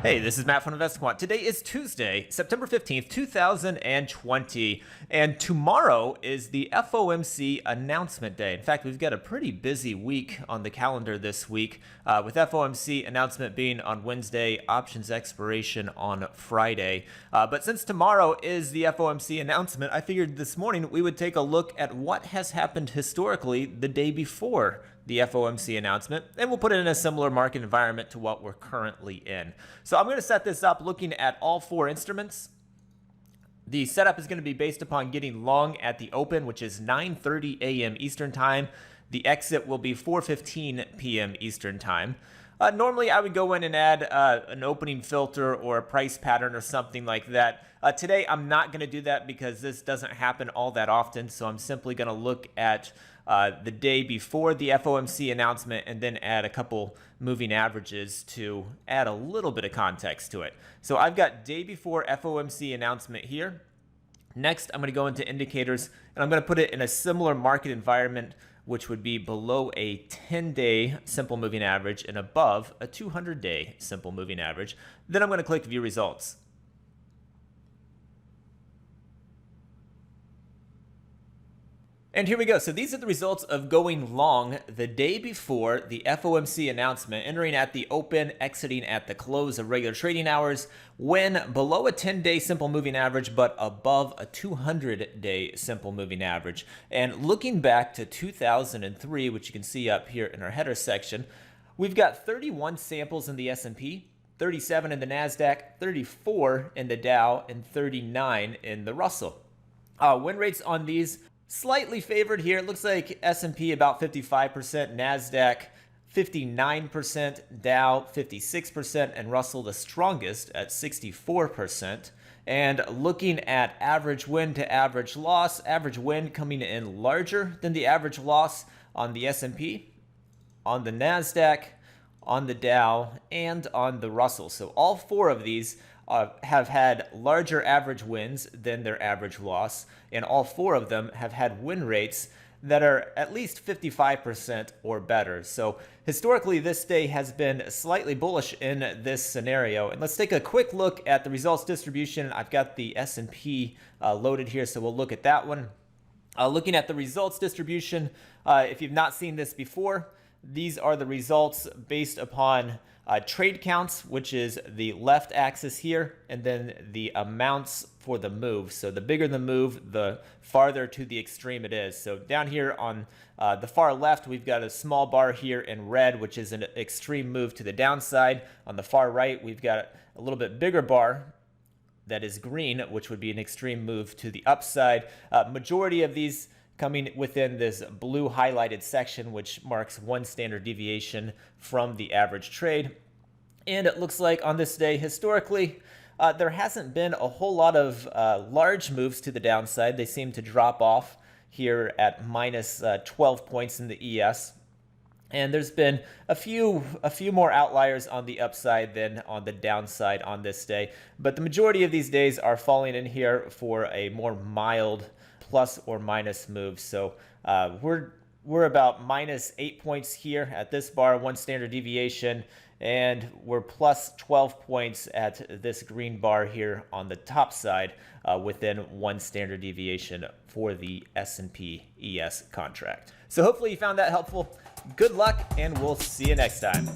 Hey, this is Matt from InvestiQuant. Today is Tuesday, September 15th, 2020, and tomorrow is the FOMC Announcement Day. In fact, we've got a pretty busy week on the calendar this week, with FOMC Announcement being on Wednesday, options expiration on Friday. But since tomorrow is the FOMC Announcement, I figured this morning we would take a look at what has happened historically the day before the FOMC announcement, and we'll put it in a similar market environment to what we're currently in. So I'm going to set this up looking at all four instruments. The setup is going to be based upon getting long at the open, which is 9:30 a.m. Eastern Time. The exit will be 4:15 p.m. Eastern Time. Normally, I would go in and add an opening filter or a price pattern or something like that. Today, I'm not going to do that because this doesn't happen all that often, so I'm simply going to look at the day before the FOMC announcement and then add a couple moving averages to add a little bit of context to it. So I've got day before FOMC announcement here. Next, I'm going to go into indicators, and I'm going to put it in a similar market environment, which would be below a 10-day simple moving average and above a 200-day simple moving average. Then I'm going to click View Results. And here we go. So these are the results of going long the day before the FOMC announcement, entering at the open, exiting at the close of regular trading hours, when below a 10-day simple moving average, but above a 200-day simple moving average. And looking back to 2003, which you can see up here in our header section, we've got 31 samples in the S&P, 37 in the NASDAQ, 34 in the Dow, and 39 in the Russell. Win rates on these slightly favored here. It looks like S&P about 55%, NASDAQ 59%, Dow 56%, and Russell the strongest at 64%. And looking at average win to average loss, average win coming in larger than the average loss on the S&P, on the NASDAQ, on the Dow, and on the Russell. So all four of these have had larger average wins than their average loss, and all four of them have had win rates that are at least 55% or better. So historically, this day has been slightly bullish in this scenario. And let's take a quick look at the results distribution. I've got the S&P loaded here, so we'll look at that one. Looking at the results distribution, if you've not seen this before, these are the results based upon trade counts, which is the left axis here, and then the amounts for the move. So the bigger the move, the farther to the extreme it is. So down here on the far left, we've got a small bar here in red, which is an extreme move to the downside. On the far right, we've got a little bit bigger bar that is green, which would be an extreme move to the upside. Majority of these coming within this blue highlighted section, which marks one standard deviation from the average trade. And it looks like on this day, historically, there hasn't been a whole lot of large moves to the downside. They seem to drop off here at minus 12 points in the ES. And there's been a few more outliers on the upside than on the downside on this day. But the majority of these days are falling in here for a more mild plus or minus move. So we're about minus 8 points here at this bar, one standard deviation, and we're plus 12 points at this green bar here on the top side within one standard deviation for the S&P ES contract. So hopefully you found that helpful. Good luck, and we'll see you next time.